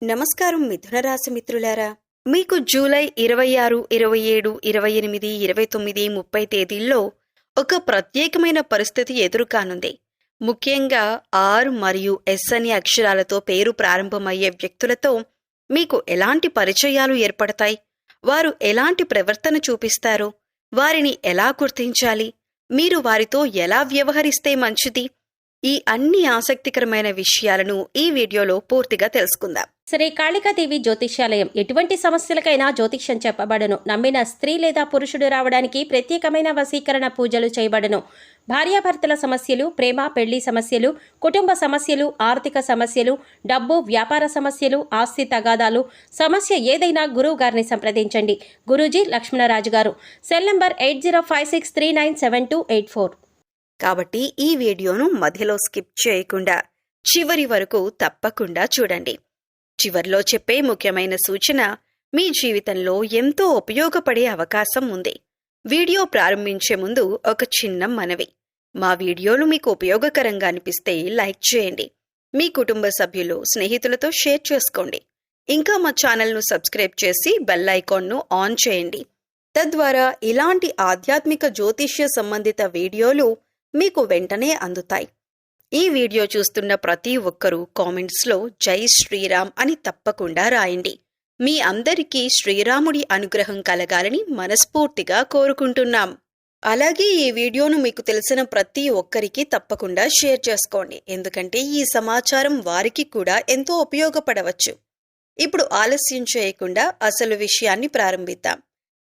నమస్కారం మిథున రాశి మిత్రులారా, మీకు జూలై 26, 27, 28, 29, 30 తేదీల్లో ఒక ప్రత్యేకమైన పరిస్థితి ఎదురుకానుంది. ముఖ్యంగా ఆర్ మరియు ఎస్ అనే అక్షరాలతో పేరు ప్రారంభమయ్యే వ్యక్తులతో మీకు ఎలాంటి పరిచయాలు ఏర్పడతాయి, వారు ఎలాంటి ప్రవర్తన చూపిస్తారు, వారిని ఎలా గుర్తించాలి, మీరు వారితో ఎలా వ్యవహరిస్తే మంచిది, ఈ అన్ని ఆసక్తికరమైన విషయాలను ఈ వీడియోలో పూర్తిగా తెలుసుకుందాం. శ్రీ కాళికాదేవి జ్యోతిష్యాలయం ఎటువంటి సమస్యలకైనా జ్యోతిష్యం చెప్పబడను. నమ్మిన స్త్రీ లేదా పురుషుడు రావడానికి ప్రత్యేకమైన వశీకరణ పూజలు చేయబడను. భార్యాభర్తల సమస్యలు, ప్రేమ పెళ్లి సమస్యలు, కుటుంబ సమస్యలు, ఆర్థిక సమస్యలు, డబ్బు వ్యాపార సమస్యలు, ఆస్తి తగాదాలు, సమస్య ఏదైనా గురువు గారిని సంప్రదించండి. గురూజీ లక్ష్మణరాజు గారు. Cell number 8056397284. కాబట్టి ఈ వీడియోను మధ్యలో స్కిప్ చేయకుండా చివరి వరకు తప్పకుండా చూడండి. చివర్లో చెప్పే ముఖ్యమైన సూచన మీ జీవితంలో ఎంతో ఉపయోగపడే అవకాశం ఉంది. వీడియో ప్రారంభించే ముందు ఒక చిన్న మనవి. మా వీడియోలు మీకు ఉపయోగకరంగా అనిపిస్తే లైక్ చేయండి. మీ కుటుంబ సభ్యులు, స్నేహితులతో షేర్ చేసుకోండి. ఇంకా మా ఛానల్ను సబ్స్క్రైబ్ చేసి బెల్ ఐకాన్ను ఆన్ చేయండి. తద్వారా ఇలాంటి ఆధ్యాత్మిక జ్యోతిష్య సంబంధిత వీడియోలు మీకు వెంటనే అందుతాయి. ఈ వీడియో చూస్తున్న ప్రతి ఒక్కరూ కామెంట్స్లో జై శ్రీరామ్ అని తప్పకుండా రాయండి. మీ అందరికీ శ్రీరాముడి అనుగ్రహం కలగాలని మనస్ఫూర్తిగా కోరుకుంటున్నాం. అలాగే ఈ వీడియోను మీకు తెలిసిన ప్రతి ఒక్కరికి తప్పకుండా షేర్ చేసుకోండి, ఎందుకంటే ఈ సమాచారం వారికి కూడా ఎంతో ఉపయోగపడవచ్చు. ఇప్పుడు ఆలస్యం చేయకుండా అసలు విషయాన్ని ప్రారంభిద్దాం.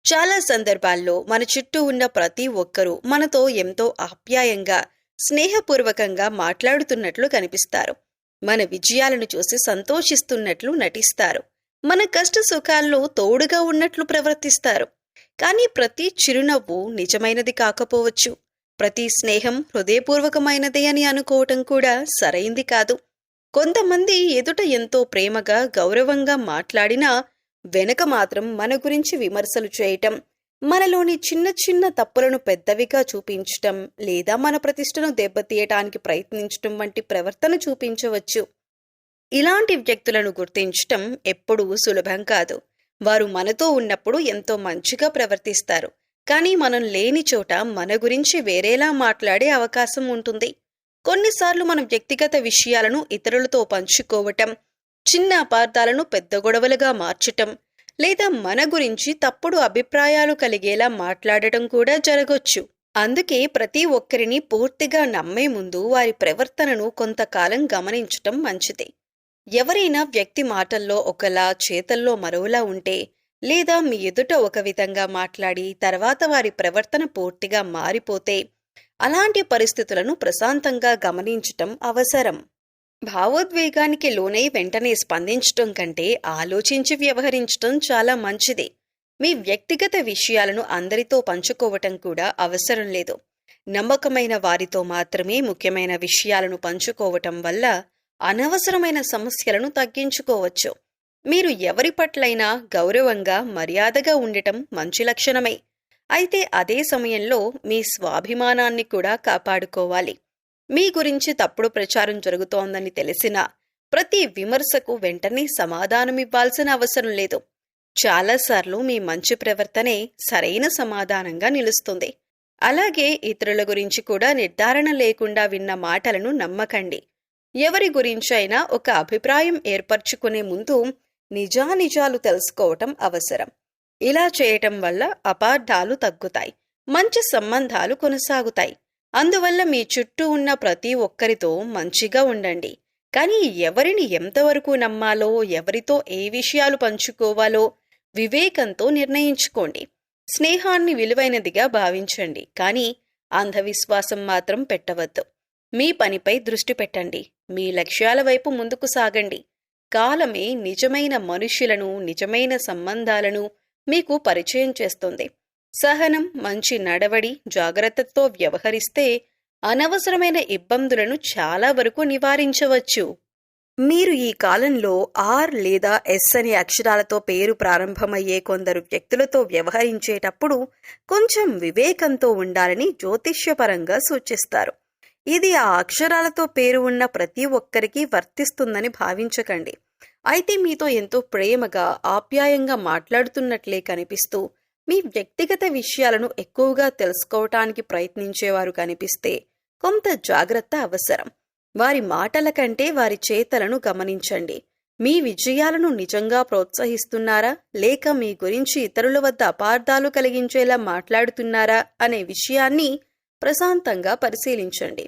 చాలా సందర్భాల్లో మన చుట్టూ ఉన్న ప్రతి ఒక్కరూ మనతో ఎంతో ఆప్యాయంగా, స్నేహపూర్వకంగా మాట్లాడుతున్నట్లు కనిపిస్తారు. మన విజయాలను చూసి సంతోషిస్తున్నట్లు నటిస్తారు. మన కష్ట సుఖాల్లో తోడుగా ఉన్నట్లు ప్రవర్తిస్తారు. కానీ ప్రతి చిరునవ్వు నిజమైనది కాకపోవచ్చు. ప్రతి స్నేహం హృదయపూర్వకమైనదే అని అనుకోవటం కూడా సరైంది కాదు. కొంతమంది ఎదుట ఎంతో ప్రేమగా, గౌరవంగా మాట్లాడినా వెనుక మాత్రం మన గురించి విమర్శలు చేయటం, మనలోని చిన్న చిన్న తప్పులను పెద్దవిగా చూపించటం, లేదా మన ప్రతిష్టను దెబ్బతీయటానికి ప్రయత్నించటం వంటి ప్రవర్తన చూపించవచ్చు. ఇలాంటి వ్యక్తులను గుర్తించటం ఎప్పుడూ సులభం కాదు. వారు మనతో ఉన్నప్పుడు ఎంతో మంచిగా ప్రవర్తిస్తారు, కానీ మనం లేని చోట మన గురించి వేరేలా మాట్లాడే అవకాశం ఉంటుంది. కొన్నిసార్లు మన వ్యక్తిగత విషయాలను ఇతరులతో పంచుకోవటం, చిన్న అపార్థాలను పెద్ద గొడవలుగా మార్చటం, లేదా మన గురించి తప్పుడు అభిప్రాయాలు కలిగేలా మాట్లాడటం కూడా జరగొచ్చు. అందుకే ప్రతి ఒక్కరిని పూర్తిగా నమ్మే ముందు వారి ప్రవర్తనను కొంతకాలం గమనించటం మంచిది. ఎవరైనా వ్యక్తి మాటల్లో ఒకలా, చేతల్లో మరోలా ఉంటే, లేదా మీ ఎదుట ఒక విధంగా మాట్లాడి తర్వాత వారి ప్రవర్తన పూర్తిగా మారిపోతే, అలాంటి పరిస్థితులను ప్రశాంతంగా గమనించటం అవసరం. భావోద్వేగానికి లోనై వెంటనే స్పందించటం కంటే ఆలోచించి వ్యవహరించటం చాలా మంచిది. మీ వ్యక్తిగత విషయాలను అందరితో పంచుకోవటం కూడా అవసరం లేదు. నమ్మకమైన వారితో మాత్రమే ముఖ్యమైన విషయాలను పంచుకోవటం వల్ల అనవసరమైన సమస్యలను తగ్గించుకోవచ్చు. మీరు ఎవరి పట్లైనా గౌరవంగా, మర్యాదగా ఉండటం మంచి లక్షణమే. అయితే అదే సమయంలో మీ స్వాభిమానాన్ని కూడా కాపాడుకోవాలి. మీ గురించి తప్పుడు ప్రచారం జరుగుతోందని తెలిసినా ప్రతి విమర్శకు వెంటనే సమాధానమివ్వాల్సిన అవసరం లేదు. చాలాసార్లు మీ మంచి ప్రవర్తనే సరైన సమాధానంగా నిలుస్తుంది. అలాగే ఇతరుల గురించి కూడా నిర్ధారణ లేకుండా విన్న మాటలను నమ్మకండి. ఎవరి గురించైనా ఒక అభిప్రాయం ఏర్పరచుకునే ముందు నిజానిజాలు తెలుసుకోవటం అవసరం. ఇలా చేయటం వల్ల అపార్థాలు తగ్గుతాయి, మంచి సంబంధాలు కొనసాగుతాయి. అందువల్ల మీ చుట్టూ ఉన్న ప్రతి ఒక్కరితో మంచిగా ఉండండి. కానీ ఎవరిని ఎంతవరకు నమ్మాలో, ఎవరితో ఏ విషయాలు పంచుకోవాలో వివేకంతో నిర్ణయించుకోండి. స్నేహాన్ని విలువైనదిగా భావించండి, కానీ అంధవిశ్వాసం మాత్రం పెట్టవద్దు. మీ పనిపై దృష్టి పెట్టండి. మీ లక్ష్యాల వైపు ముందుకు సాగండి. కాలమే నిజమైన మనుష్యులను, నిజమైన సంబంధాలను మీకు పరిచయం చేస్తుంది. సహనం, మంచి నడవడి, జాగ్రత్తతో వ్యవహరిస్తే అనవసరమైన ఇబ్బందులను చాలా వరకు నివారించవచ్చు. మీరు ఈ కాలంలో ఆర్ లేదా ఎస్ అనే అక్షరాలతో పేరు ప్రారంభమయ్యే కొందరు వ్యక్తులతో వ్యవహరించేటప్పుడు కొంచెం వివేకంతో ఉండాలని జ్యోతిష్యపరంగా సూచిస్తారు. ఇది ఆ అక్షరాలతో పేరు ఉన్న ప్రతి ఒక్కరికి వర్తిస్తుందని భావించకండి. అయితే మీతో ఎంతో ప్రేమగా ఆప్యాయంగా మాట్లాడుతున్నట్లే కనిపిస్తూ మీ వ్యక్తిగత విషయాలను ఎక్కువగా తెలుసుకోవటానికి ప్రయత్నించేవారు కనిపిస్తే కొంత జాగ్రత్త అవసరం. వారి మాటల కంటే వారి చేతలను గమనించండి. మీ విజయాలను నిజంగా ప్రోత్సహిస్తున్నారా, లేక మీ గురించి ఇతరుల వద్ద అపార్థాలు కలిగించేలా మాట్లాడుతున్నారా అనే విషయాన్ని ప్రశాంతంగా పరిశీలించండి.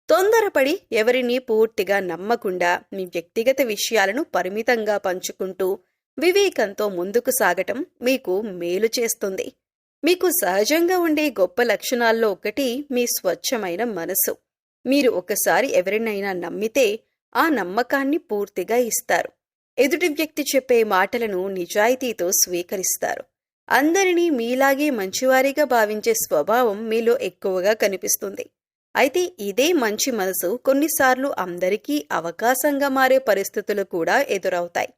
తొందరపడి ఎవరినీ పూర్తిగా నమ్మకుండా మీ వ్యక్తిగత విషయాలను పరిమితంగా పంచుకుంటూ వివేకంతో ముందుకు సాగటం మీకు మేలు చేస్తుంది. మీకు సహజంగా ఉండే గొప్ప లక్షణాల్లో ఒకటి మీ స్వచ్ఛమైన మనసు. మీరు ఒకసారి ఎవరినైనా నమ్మితే ఆ నమ్మకాన్ని పూర్తిగా ఇస్తారు. ఎదుటి వ్యక్తి చెప్పే మాటలను నిజాయితీతో స్వీకరిస్తారు. అందరినీ మీలాగే మంచివారిగా భావించే స్వభావం మీలో ఎక్కువగా కనిపిస్తుంది. అయితే ఇదే మంచి మనసు కొన్నిసార్లు అందరికీ అవకాశంగా మారే పరిస్థితులు కూడా ఎదురవుతాయి.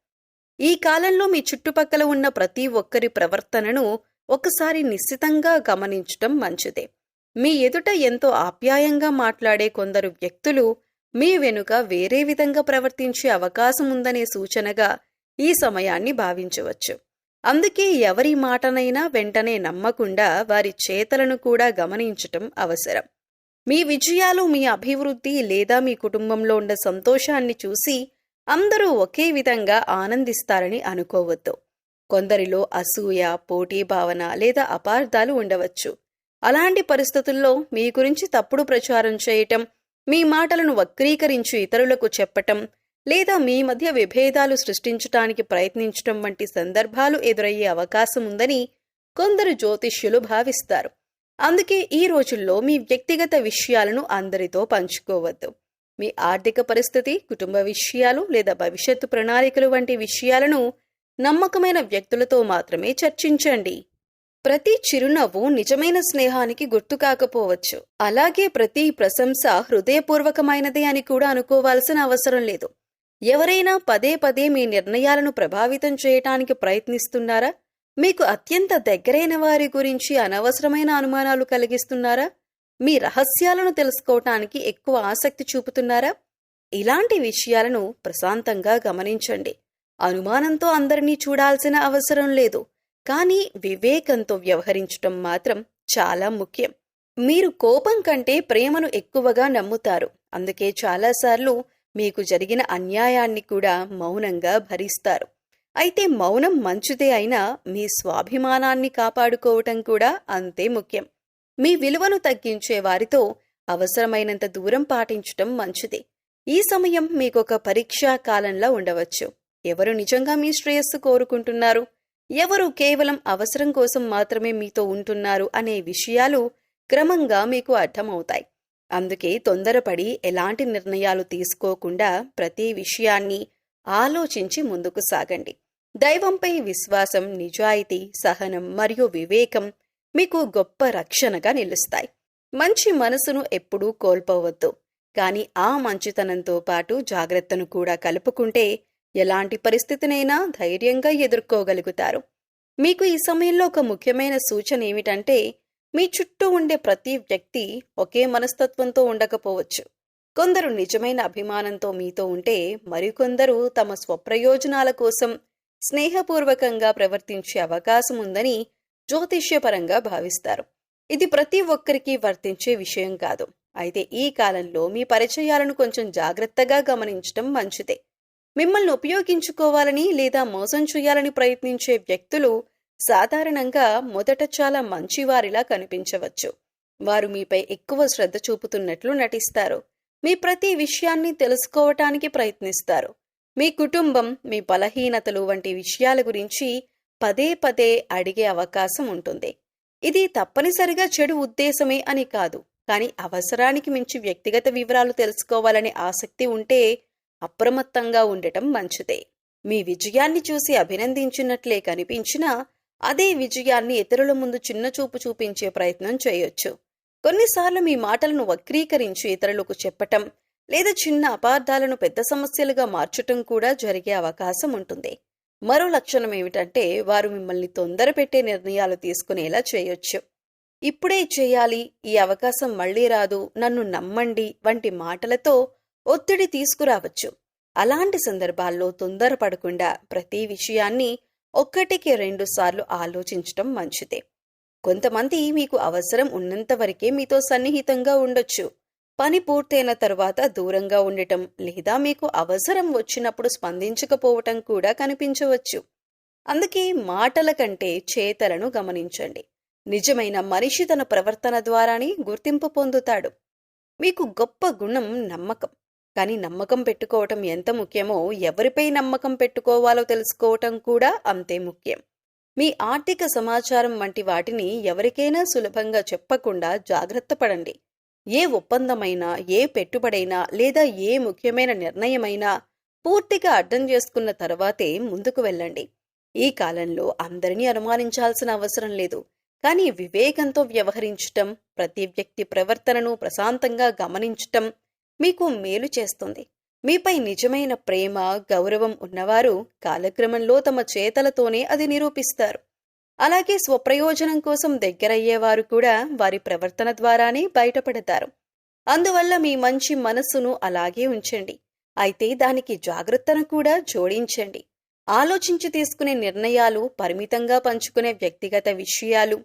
ఈ కాలంలో మీ చుట్టుపక్కల ఉన్న ప్రతి ఒక్కరి ప్రవర్తనను ఒకసారి నిశ్చితంగా గమనించటం మంచిదే. మీ ఎదుట ఎంతో ఆప్యాయంగా మాట్లాడే కొందరు వ్యక్తులు మీ వెనుక వేరే విధంగా ప్రవర్తించే అవకాశం ఉందనే సూచనగా ఈ సమయాన్ని భావించవచ్చు. అందుకే ఎవరి మాటనైనా వెంటనే నమ్మకుండా వారి చేతలను కూడా గమనించటం అవసరం. మీ విజయాలు, మీ అభివృద్ధి లేదా మీ కుటుంబంలో ఉన్న సంతోషాన్ని చూసి అందరూ ఒకే విధంగా ఆనందిస్తారని అనుకోవద్దు. కొందరిలో అసూయ, పోటీ భావన లేదా అపార్థాలు ఉండవచ్చు. అలాంటి పరిస్థితుల్లో మీ గురించి తప్పుడు ప్రచారం చేయటం, మీ మాటలను వక్రీకరించి ఇతరులకు చెప్పటం లేదా మీ మధ్య విభేదాలు సృష్టించటానికి ప్రయత్నించటం వంటి సందర్భాలు ఎదురయ్యే అవకాశం ఉందని కొందరు జ్యోతిష్యులు భావిస్తారు. అందుకే ఈ రోజుల్లో మీ వ్యక్తిగత విషయాలను అందరితో పంచుకోవద్దు. మీ ఆర్థిక పరిస్థితి, కుటుంబ విషయాలు లేదా భవిష్యత్తు ప్రణాళికలు వంటి విషయాలను నమ్మకమైన వ్యక్తులతో మాత్రమే చర్చించండి. ప్రతి చిరునవ్వు నిజమైన స్నేహానికి గుర్తు కాకపోవచ్చు. అలాగే ప్రతి ప్రశంస హృదయపూర్వకమైనదే అని కూడా అనుకోవాల్సిన అవసరం లేదు. ఎవరైనా పదే పదే మీ నిర్ణయాలను ప్రభావితం చేయటానికి ప్రయత్నిస్తున్నారా? మీకు అత్యంత దగ్గరైన వారి గురించి అనవసరమైన అనుమానాలు కలిగిస్తున్నారా? మీ రహస్యాలను తెలుసుకోవటానికి ఎక్కువ ఆసక్తి చూపుతున్నారా? ఇలాంటి విషయాలను ప్రశాంతంగా గమనించండి. అనుమానంతో అందరినీ చూడాల్సిన అవసరం లేదు, కానీ వివేకంతో వ్యవహరించటం మాత్రం చాలా ముఖ్యం. మీరు కోపం కంటే ప్రేమను ఎక్కువగా నమ్ముతారు. అందుకే చాలాసార్లు మీకు జరిగిన అన్యాయాన్ని కూడా మౌనంగా భరిస్తారు. అయితే మౌనం మంచిదే అయినా మీ స్వాభిమానాన్ని కాపాడుకోవటం కూడా అంతే ముఖ్యం. మీ విలువను తగ్గించే వారితో అవసరమైనంత దూరం పాటించటం మంచిది. ఈ సమయం మీకొక పరీక్షా కాలంలా ఉండవచ్చు. ఎవరు నిజంగా మీ శ్రేయస్సు కోరుకుంటున్నారు, ఎవరు కేవలం అవసరం కోసం మాత్రమే మీతో ఉంటున్నారు అనే విషయాలు క్రమంగా మీకు అర్థమవుతాయి. అందుకే తొందరపడి ఎలాంటి నిర్ణయాలు తీసుకోకుండా ప్రతి విషయాన్ని ఆలోచించి ముందుకు సాగండి. దైవంపై విశ్వాసం, నిజాయితీ, సహనం మరియు వివేకం మీకు గొప్ప రక్షణగా నిలుస్తాయి. మంచి మనసును ఎప్పుడూ కోల్పోవద్దు, కానీ ఆ మంచితనంతో పాటు జాగ్రత్తను కూడా కలుపుకుంటే ఎలాంటి పరిస్థితినైనా ధైర్యంగా ఎదుర్కోగలుగుతారు. మీకు ఈ సమయంలో ఒక ముఖ్యమైన సూచన ఏమిటంటే, మీ చుట్టూ ఉండే ప్రతి వ్యక్తి ఒకే మనస్తత్వంతో ఉండకపోవచ్చు. కొందరు నిజమైన అభిమానంతో మీతో ఉంటే, మరికొందరు తమ స్వప్రయోజనాల కోసం స్నేహపూర్వకంగా ప్రవర్తించే అవకాశం ఉందని జ్యోతిష్యపరంగా భావిస్తారు. ఇది ప్రతి ఒక్కరికి వర్తించే విషయం కాదు. అయితే ఈ కాలంలో మీ పరిచయాలను కొంచెం జాగ్రత్తగా గమనించటం మంచిదే. మిమ్మల్ని ఉపయోగించుకోవాలని లేదా మోసం చేయాలని ప్రయత్నించే వ్యక్తులు సాధారణంగా మొదట చాలా మంచివారిలా కనిపించవచ్చు. వారు మీపై ఎక్కువ శ్రద్ధ చూపుతున్నట్లు నటిస్తారు. మీ ప్రతి విషయాన్ని తెలుసుకోవటానికి ప్రయత్నిస్తారు. మీ కుటుంబం, మీ బలహీనతలు వంటి విషయాల గురించి పదే పదే అడిగే అవకాశం ఉంటుంది. ఇది తప్పనిసరిగా చెడు ఉద్దేశమే అని కాదు, కానీ అవసరానికి మించి వ్యక్తిగత వివరాలు తెలుసుకోవాలనే ఆసక్తి ఉంటే అప్రమత్తంగా ఉండటం మంచిదే. మీ విజయాన్ని చూసి అభినందించినట్లే కనిపించినా అదే విజయాన్ని ఇతరుల ముందు చిన్నచూపు చూపించే ప్రయత్నం చేయొచ్చు. కొన్నిసార్లు మీ మాటలను వక్రీకరించి ఇతరులకు చెప్పటం లేదా చిన్న అపార్థాలను పెద్ద సమస్యలుగా మార్చటం కూడా జరిగే అవకాశం ఉంటుంది. మరో లక్షణం ఏమిటంటే, వారు మిమ్మల్ని తొందర పెట్టే నిర్ణయాలు తీసుకునేలా చేయొచ్చు. ఇప్పుడే చేయాలి, ఈ అవకాశం మళ్లీ రాదు, నన్ను నమ్మండి వంటి మాటలతో ఒత్తిడి తీసుకురావచ్చు. అలాంటి సందర్భాల్లో తొందరపడకుండా ప్రతి విషయాన్ని 1-2 సార్లు ఆలోచించటం మంచిదే. కొంతమంది మీకు అవసరం ఉన్నంత వరకే మీతో సన్నిహితంగా ఉండొచ్చు. పని పూర్తయిన తర్వాత దూరంగా ఉండటం లేదా మీకు అవసరం వచ్చినప్పుడు స్పందించకపోవటం కూడా కనిపించవచ్చు. అందుకే మాటల కంటే చేతలను గమనించండి. నిజమైన మనిషి తన ప్రవర్తన ద్వారానే గుర్తింపు పొందుతాడు. మీకు గొప్ప గుణం నమ్మకం. కానీ నమ్మకం పెట్టుకోవటం ఎంత ముఖ్యమో ఎవరిపై నమ్మకం పెట్టుకోవాలో తెలుసుకోవటం కూడా అంతే ముఖ్యం. మీ ఆర్థిక సమాచారం వంటి వాటిని ఎవరికైనా సులభంగా చెప్పకుండా జాగ్రత్త పడండి. ఏ ఒప్పందమైనా, ఏ పెట్టుబడైనా లేదా ఏ ముఖ్యమైన నిర్ణయమైనా పూర్తిగా అర్థం చేసుకున్న తర్వాతే ముందుకు వెళ్ళండి. ఈ కాలంలో అందరినీ అనుమానించాల్సిన అవసరం లేదు. కానీ వివేకంతో వ్యవహరించటం, ప్రతి వ్యక్తి ప్రవర్తనను ప్రశాంతంగా గమనించటం మీకు మేలు చేస్తుంది. మీపై నిజమైన ప్రేమ, గౌరవం ఉన్నవారు కాలక్రమంలో తమ చేతలతోనే అది నిరూపిస్తారు. అలాగే స్వప్రయోజనం కోసం దగ్గరయ్యేవారు కూడా వారి ప్రవర్తన ద్వారానే బయటపడతారు. అందువల్ల మీ మంచి మనస్సును అలాగే ఉంచండి. అయితే దానికి జాగ్రత్తను కూడా జోడించండి. ఆలోచించి తీసుకునే నిర్ణయాలు, పరిమితంగా పంచుకునే వ్యక్తిగత విషయాలు,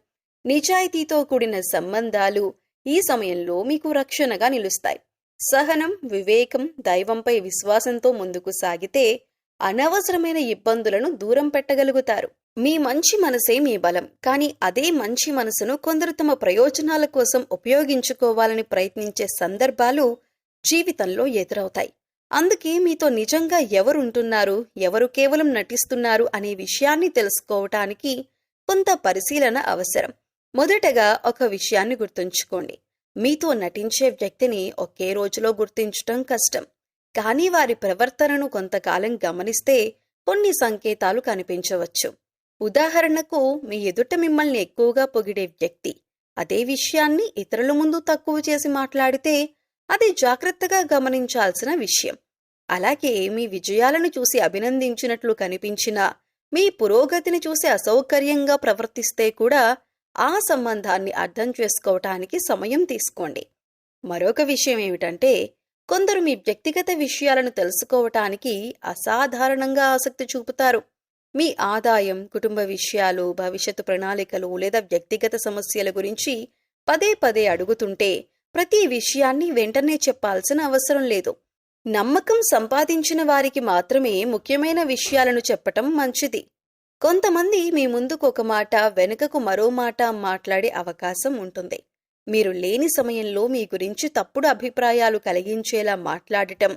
నిజాయితీతో కూడిన సంబంధాలు ఈ సమయంలో మీకు రక్షణగా నిలుస్తాయి. సహనం, వివేకం, దైవంపై విశ్వాసంతో ముందుకు సాగితే అనవసరమైన ఇబ్బందులను దూరం పెట్టగలుగుతారు. మీ మంచి మనసే మీ బలం. కానీ అదే మంచి మనసును కొందరు తమ ప్రయోజనాల కోసం ఉపయోగించుకోవాలని ప్రయత్నించే సందర్భాలు జీవితంలో ఎదురవుతాయి. అందుకే మీతో నిజంగా ఎవరుంటున్నారు, ఎవరు కేవలం నటిస్తున్నారు అనే విషయాన్ని తెలుసుకోవటానికి కొంత పరిశీలన అవసరం. మొదటగా ఒక విషయాన్ని గుర్తుంచుకోండి. మీతో నటించే వ్యక్తిని ఒకే రోజులో గుర్తించటం కష్టం. కానీ వారి ప్రవర్తనను కొంతకాలం గమనిస్తే కొన్ని సంకేతాలు కనిపించవచ్చు. ఉదాహరణకు, మీ ఎదుట మిమ్మల్ని ఎక్కువగా పొగిడే వ్యక్తి అదే విషయాన్ని ఇతరుల ముందు తక్కువ చేసి మాట్లాడితే అది జాగ్రత్తగా గమనించాల్సిన విషయం. అలాగే మీ విజయాలను చూసి అభినందించినట్లు కనిపించినా మీ పురోగతిని చూసి అసౌకర్యంగా ప్రవర్తిస్తే కూడా ఆ సంబంధాన్ని అర్థం చేసుకోవటానికి సమయం తీసుకోండి. మరొక విషయం ఏమిటంటే, కొందరు మీ వ్యక్తిగత విషయాలను తెలుసుకోవటానికి అసాధారణంగా ఆసక్తి చూపుతారు. మీ ఆదాయం, కుటుంబ విషయాలు, భవిష్యత్తు ప్రణాళికలు లేదా వ్యక్తిగత సమస్యల గురించి పదే పదే అడుగుతుంటే ప్రతి విషయాన్ని వెంటనే చెప్పాల్సిన అవసరం లేదు. నమ్మకం సంపాదించిన వారికి మాత్రమే ముఖ్యమైన విషయాలను చెప్పటం మంచిది. కొంతమంది మీ ముందుకు ఒక మాట, వెనుకకు మరో మాట మాట్లాడే అవకాశం ఉంటుంది. మీరు లేని సమయంలో మీ గురించి తప్పుడు అభిప్రాయాలు కలిగించేలా మాట్లాడటం,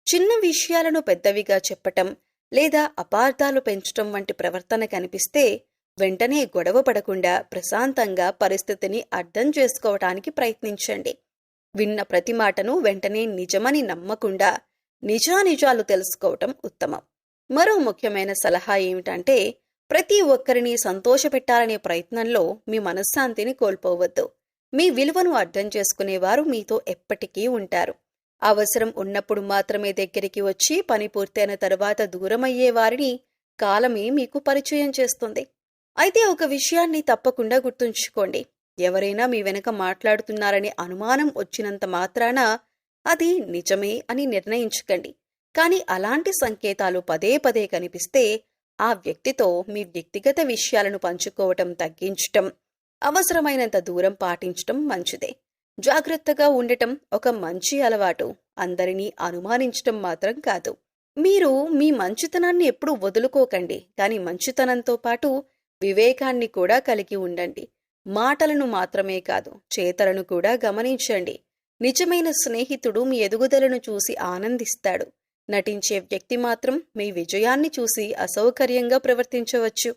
చిన్న విషయాలను పెద్దవిగా చెప్పటం లేదా అపార్థాలు పెంచటం వంటి ప్రవర్తన కనిపిస్తే వెంటనే గొడవ పడకుండా ప్రశాంతంగా పరిస్థితిని అర్థం చేసుకోవటానికి ప్రయత్నించండి. విన్న ప్రతి మాటను వెంటనే నిజమని నమ్మకుండా నిజానిజాలు తెలుసుకోవటం ఉత్తమం. మరో ముఖ్యమైన సలహా ఏమిటంటే, ప్రతి ఒక్కరిని సంతోషపెట్టాలనే ప్రయత్నంలో మీ మనశ్శాంతిని కోల్పోవద్దు. మీ విలువను అర్థం చేసుకునేవారు మీతో ఎప్పటికీ ఉంటారు. అవసరం ఉన్నప్పుడు మాత్రమే దగ్గరికి వచ్చి పని పూర్తయిన తరువాత దూరమయ్యే వారిని కాలమే మీకు పరిచయం చేస్తుంది. అయితే ఒక విషయాన్ని తప్పకుండా గుర్తుంచుకోండి. ఎవరైనా మీ వెనుక మాట్లాడుతున్నారనే అనుమానం వచ్చినంత మాత్రాన అది నిజమే అని నిర్ణయించకండి. కానీ అలాంటి సంకేతాలు పదే పదే కనిపిస్తే ఆ వ్యక్తితో మీ వ్యక్తిగత విషయాలను పంచుకోవటం తగ్గించటం, అవసరమైనంత దూరం పాటించటం మంచిదే. జాగ్రత్తగా ఉండటం ఒక మంచి అలవాటు. అందరినీ అనుమానించటం మాత్రం కాదు. మీరు మీ మంచితనాన్ని ఎప్పుడూ వదులుకోకండి. కానీ మంచితనంతో పాటు వివేకాన్ని కూడా కలిగి ఉండండి. మాటలను మాత్రమే కాదు, చేతలను కూడా గమనించండి. నిజమైన స్నేహితుడు మీ ఎదుగుదలను చూసి ఆనందిస్తాడు. నటించే వ్యక్తి మాత్రం మీ విజయాన్ని చూసి అసౌకర్యంగా ప్రవర్తించవచ్చు.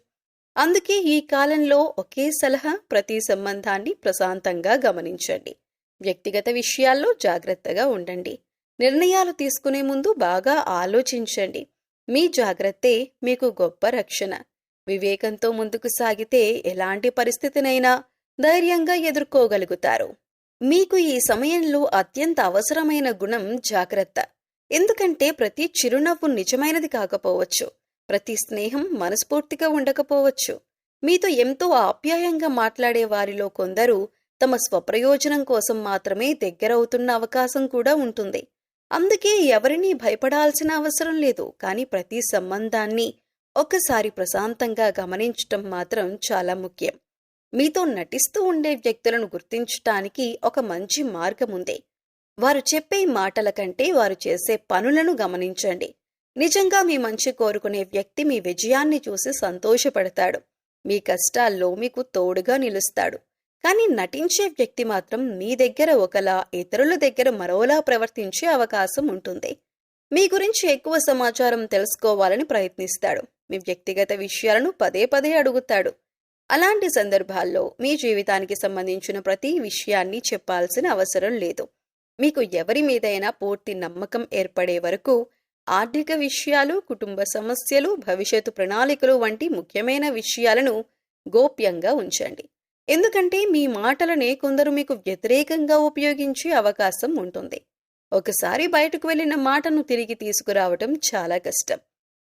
అందుకే ఈ కాలంలో ఒకే సలహా: ప్రతి సంబంధాన్ని ప్రశాంతంగా గమనించండి. వ్యక్తిగత విషయాల్లో జాగ్రత్తగా ఉండండి. నిర్ణయాలు తీసుకునే ముందు బాగా ఆలోచించండి. మీ జాగ్రత్తే మీకు గొప్ప రక్షణ. వివేకంతో ముందుకు సాగితే ఎలాంటి పరిస్థితినైనా ధైర్యంగా ఎదుర్కోగలుగుతారు. మీకు ఈ సమయంలో అత్యంత అవసరమైన గుణం జాగ్రత్త. ఎందుకంటే ప్రతి చిరునవ్వు నిజమైనది కాకపోవచ్చు, ప్రతి స్నేహం మనస్ఫూర్తిగా ఉండకపోవచ్చు. మీతో ఎంతో ఆప్యాయంగా మాట్లాడే వారిలో కొందరు తమ స్వప్రయోజనం కోసం మాత్రమే దగ్గరవుతున్న అవకాశం కూడా ఉంటుంది. అందుకే ఎవరినీ భయపడాల్సిన అవసరం లేదు. కానీ ప్రతి సంబంధాన్ని ఒక్కసారి ప్రశాంతంగా గమనించటం మాత్రం చాలా ముఖ్యం. మీతో నటిస్తూ ఉండే వ్యక్తులను గుర్తించటానికి ఒక మంచి మార్గం ఉంది. వారు చెప్పే మాటల కంటే వారు చేసే పనులను గమనించండి. నిజంగా మీ మంచి కోరుకునే వ్యక్తి మీ విజయాన్ని చూసి సంతోషపడతాడు. మీ కష్టాల్లో మీకు తోడుగా నిలుస్తాడు. కానీ నటించే వ్యక్తి మాత్రం మీ దగ్గర ఒకలా, ఇతరుల దగ్గర మరోలా ప్రవర్తించే అవకాశం ఉంటుంది. మీ గురించి ఎక్కువ సమాచారం తెలుసుకోవాలని ప్రయత్నిస్తాడు. మీ వ్యక్తిగత విషయాలను పదే పదే అడుగుతాడు. అలాంటి సందర్భాల్లో మీ జీవితానికి సంబంధించిన ప్రతి విషయాన్ని చెప్పాల్సిన అవసరం లేదు. మీకు ఎవరి మీదైనా పూర్తి నమ్మకం ఏర్పడే వరకు ఆర్థిక విషయాలు, కుటుంబ సమస్యలు, భవిష్యత్తు ప్రణాళికలు వంటి ముఖ్యమైన విషయాలను గోప్యంగా ఉంచండి. ఎందుకంటే మీ మాటలనే కొందరు మీకు వ్యతిరేకంగా ఉపయోగించే అవకాశం ఉంటుంది. ఒకసారి బయటకు వెళ్లిన మాటను తిరిగి తీసుకురావటం చాలా కష్టం.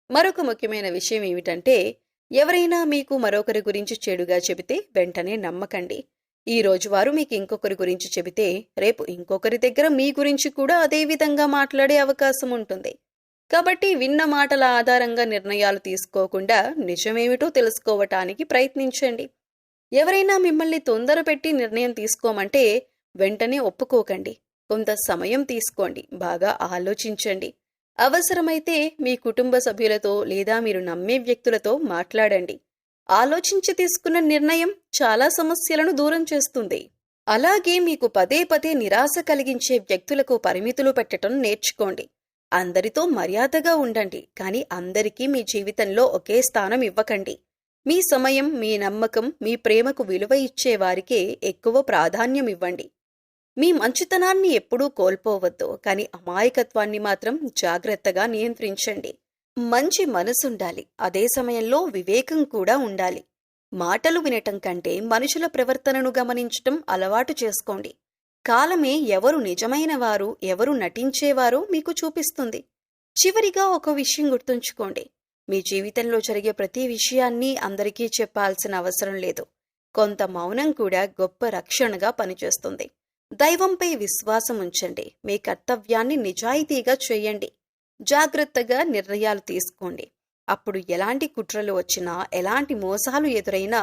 మరొక ముఖ్యమైన విషయం ఏమిటంటే, ఎవరైనా మీకు మరొకరి గురించి చెడుగా చెబితే వెంటనే నమ్మకండి. ఈ రోజు వారు మీకు ఇంకొకరి గురించి చెబితే రేపు ఇంకొకరి దగ్గర మీ గురించి కూడా అదే విధంగా మాట్లాడే అవకాశం ఉంటుంది. కాబట్టి విన్న మాటల ఆధారంగా నిర్ణయాలు తీసుకోకుండా నిజమేమిటో తెలుసుకోవటానికి ప్రయత్నించండి. ఎవరైనా మిమ్మల్ని తొందరపెట్టి నిర్ణయం తీసుకోమంటే వెంటనే ఒప్పుకోకండి. కొంత సమయం తీసుకోండి. బాగా ఆలోచించండి. అవసరమైతే మీ కుటుంబ సభ్యులతో లేదా మీరు నమ్మే వ్యక్తులతో మాట్లాడండి. ఆలోచించి తీసుకున్న నిర్ణయం చాలా సమస్యలను దూరం చేస్తుంది. అలాగే మీకు పదే పదే నిరాశ కలిగించే వ్యక్తులకు పరిమితులు పెట్టడం నేర్చుకోండి. అందరితో మర్యాదగా ఉండండి. కానీ అందరికీ మీ జీవితంలో ఒకే స్థానం ఇవ్వకండి. మీ సమయం, మీ నమ్మకం, మీ ప్రేమకు విలువ ఇచ్చే వారికే ఎక్కువ ప్రాధాన్యం ఇవ్వండి. మీ మంచితనాన్ని ఎప్పుడూ కోల్పోవద్దు. కానీ అమాయకత్వాన్ని మాత్రం జాగ్రత్తగా నియంత్రించండి. మంచి మనసుండాలి. అదే సమయంలో వివేకం కూడా ఉండాలి. మాటలు వినటం కంటే మనుషుల ప్రవర్తనను గమనించటం అలవాటు చేసుకోండి. కాలమే ఎవరు నిజమైన వారు, ఎవరు నటించేవారో మీకు చూపిస్తుంది. చివరిగా ఒక విషయం గుర్తుంచుకోండి. మీ జీవితంలో జరిగే ప్రతి విషయాన్ని అందరికీ చెప్పాల్సిన అవసరం లేదు. కొంత మౌనం కూడా గొప్ప రక్షణగా పనిచేస్తుంది. దైవంపై విశ్వాసం ఉంచండి. మీ కర్తవ్యాన్ని నిజాయితీగా చేయండి. జాగ్రత్తగా నిర్ణయాలు తీసుకోండి. అప్పుడు ఎలాంటి కుట్రలు వచ్చినా, ఎలాంటి మోసాలు ఎదురైనా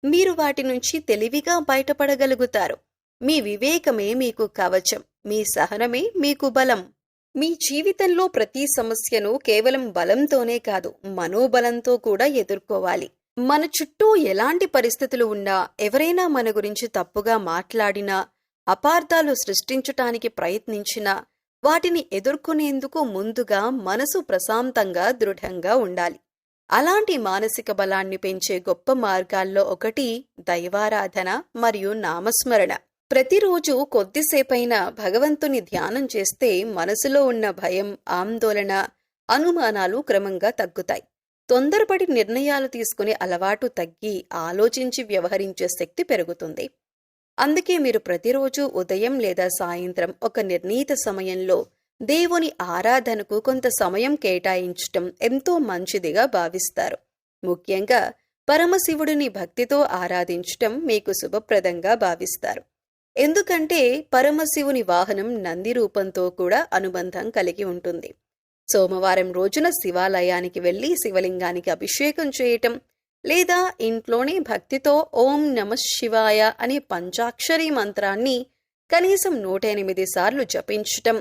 మీరు వాటి నుంచి తెలివిగా బయటపడగలుగుతారు. మీ వివేకమే మీకు కవచం. మీ సహనమే మీకు బలం. మీ జీవితంలో ప్రతి సమస్యను కేవలం బలంతోనే కాదు, మనోబలంతో కూడా ఎదుర్కోవాలి. మన చుట్టూ ఎలాంటి పరిస్థితులు ఉన్నా, ఎవరైనా మన గురించి తప్పుగా మాట్లాడినా, అపార్థాలు సృష్టించటానికి ప్రయత్నించినా, వాటిని ఎదుర్కొనేందుకు ముందుగా మనసు ప్రశాంతంగా, దృఢంగా ఉండాలి. అలాంటి మానసిక బలాన్ని పెంచే గొప్ప మార్గాల్లో ఒకటి దైవారాధన మరియు నామస్మరణ. ప్రతిరోజు కొద్దిసేపైనా భగవంతుని ధ్యానం చేస్తే మనసులో ఉన్న భయం, ఆందోళన, అనుమానాలు క్రమంగా తగ్గుతాయి. తొందరపడి నిర్ణయాలు తీసుకునే అలవాటు తగ్గి ఆలోచించి వ్యవహరించే శక్తి పెరుగుతుంది. అందుకే మీరు ప్రతిరోజు ఉదయం లేదా సాయంత్రం ఒక నిర్ణీత సమయంలో దేవుని ఆరాధనకు కొంత సమయం కేటాయించటం ఎంతో మంచిదిగా భావిస్తారు. ముఖ్యంగా పరమశివుడిని భక్తితో ఆరాధించటం మీకు శుభప్రదంగా భావిస్తారు. ఎందుకంటే పరమశివుని వాహనం నంది రూపంతో కూడా అనుబంధం కలిగి ఉంటుంది. సోమవారం రోజున శివాలయానికి వెళ్లి శివలింగానికి అభిషేకం చేయటం, లేదా ఇంట్లోనే భక్తితో ఓం నమః శివాయ అనే పంచాక్షరీ మంత్రాన్ని కనీసం 108 సార్లు జపించటం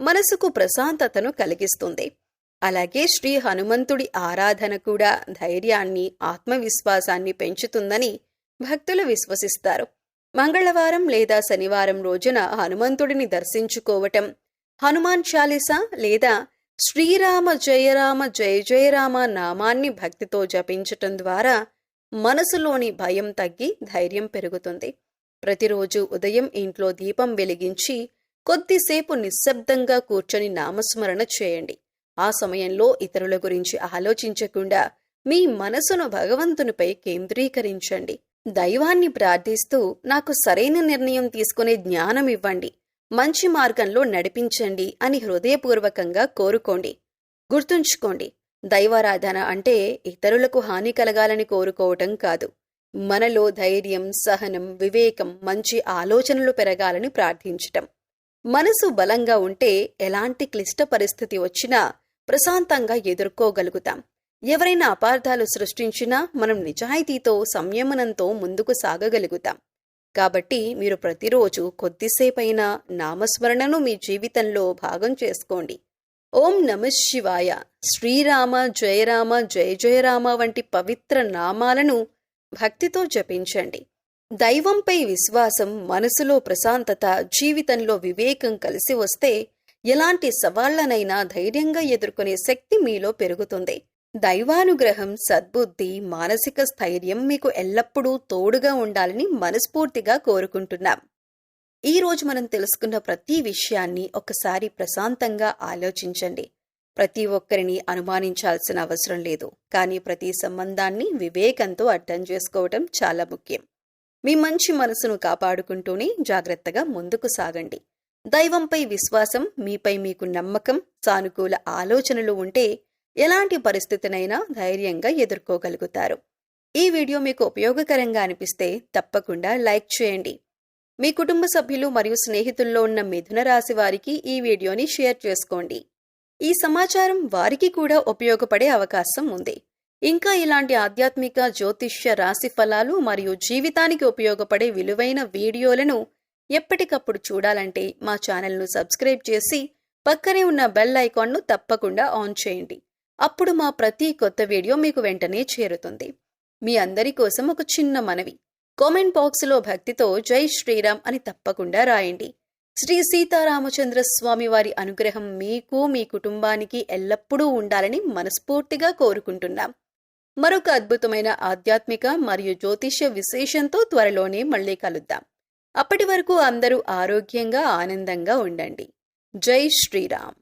మనసుకు ప్రశాంతతను కలిగిస్తుంది. అలాగే శ్రీ హనుమంతుడి ఆరాధన కూడా ధైర్యాన్ని, ఆత్మవిశ్వాసాన్ని పెంచుతుందని భక్తులు విశ్వసిస్తారు. మంగళవారం లేదా శనివారం రోజున హనుమంతుడిని దర్శించుకోవటం, హనుమాన్ చాలీసా లేదా శ్రీరామ జయరామ జయ జయరామ నామాన్ని భక్తితో జపించటం ద్వారా మనసులోని భయం తగ్గి ధైర్యం పెరుగుతుంది. ప్రతిరోజు ఉదయం ఇంట్లో దీపం వెలిగించి కొద్దిసేపు నిశ్శబ్దంగా కూర్చొని నామస్మరణ చేయండి. ఆ సమయంలో ఇతరుల గురించి ఆలోచించకుండా మీ మనసును భగవంతునిపై కేంద్రీకరించండి. దైవాన్ని ప్రార్థిస్తూ నాకు సరైన నిర్ణయం తీసుకునే జ్ఞానం ఇవ్వండి, మంచి మార్గంలో నడిపించండి అని హృదయపూర్వకంగా కోరుకోండి. గుర్తుంచుకోండి, దైవారాధన అంటే ఇతరులకు హాని కలగాలని కోరుకోవటం కాదు. మనలో ధైర్యం, సహనం, వివేకం, మంచి ఆలోచనలు పెరగాలని ప్రార్థించటం. మనసు బలంగా ఉంటే ఎలాంటి క్లిష్ట పరిస్థితి వచ్చినా ప్రశాంతంగా ఎదుర్కోగలుగుతాం. ఎవరైనా అపార్థాలు సృష్టించినా మనం నిజాయితీతో సంయమనంతో ముందుకు సాగగలుగుతాం. కాబట్టి మీరు ప్రతిరోజు కొద్దిసేపైనా నామస్మరణను మీ జీవితంలో భాగం చేసుకోండి. ఓం నమః శివాయ, శ్రీరామ జయరామ జయ జయరామ వంటి పవిత్ర నామాలను భక్తితో జపించండి. దైవంపై విశ్వాసం, మనసులో ప్రశాంతత, జీవితంలో వివేకం కలిసి వస్తే ఎలాంటి సవాళ్లనైనా ధైర్యంగా ఎదుర్కొనే శక్తి మీలో పెరుగుతుంది. దైవానుగ్రహం, సద్బుద్ధి, మానసిక స్థైర్యం మీకు ఎల్లప్పుడూ తోడుగా ఉండాలని మనస్ఫూర్తిగా కోరుకుంటున్నాం. ఈ రోజు మనం తెలుసుకున్న ప్రతి విషయాన్ని ఒకసారి ప్రశాంతంగా ఆలోచించండి. ప్రతి ఒక్కరిని అనుమానించాల్సిన అవసరం లేదు, కానీ ప్రతి సంబంధాన్ని వివేకంతో అర్థం చేసుకోవటం చాలా ముఖ్యం. మీ మంచి మనసును కాపాడుకుంటూనే జాగ్రత్తగా ముందుకు సాగండి. దైవంపై విశ్వాసం, మీపై మీకు నమ్మకం, సానుకూల ఆలోచనలు ఉంటే ఎలాంటి పరిస్థితినైనా ధైర్యంగా ఎదుర్కోగలుగుతారు. ఈ వీడియో మీకు ఉపయోగకరంగా అనిపిస్తే తప్పకుండా లైక్ చేయండి. మీ కుటుంబ సభ్యులు మరియు స్నేహితుల్లో ఉన్న మిథున రాశి వారికి ఈ వీడియోని షేర్ చేసుకోండి. ఈ సమాచారం వారికి కూడా ఉపయోగపడే అవకాశం ఉంది. ఇంకా ఇలాంటి ఆధ్యాత్మిక, జ్యోతిష్య, రాశి ఫలాలు మరియు జీవితానికి ఉపయోగపడే విలువైన వీడియోలను ఎప్పటికప్పుడు చూడాలంటే మా ఛానల్ను సబ్స్క్రైబ్ చేసి పక్కనే ఉన్న బెల్ ఐకాన్ను తప్పకుండా ఆన్ చేయండి. అప్పుడు మా ప్రతి కొత్త వీడియో మీకు వెంటనే చేరుతుంది. మీ అందరి కోసం ఒక చిన్న మనవి. కామెంట్ బాక్స్లో భక్తితో జై శ్రీరామ్ అని తప్పకుండా రాయండి. శ్రీ సీతారామచంద్ర స్వామి వారి అనుగ్రహం మీకు, మీ కుటుంబానికి ఎల్లప్పుడూ ఉండాలని మనస్ఫూర్తిగా కోరుకుంటున్నాం. మరొక అద్భుతమైన ఆధ్యాత్మిక మరియు జ్యోతిష్య విశేషంతో త్వరలోనే మళ్ళీ కలుద్దాం. అప్పటి వరకు అందరూ ఆరోగ్యంగా, ఆనందంగా ఉండండి. జై శ్రీరామ్.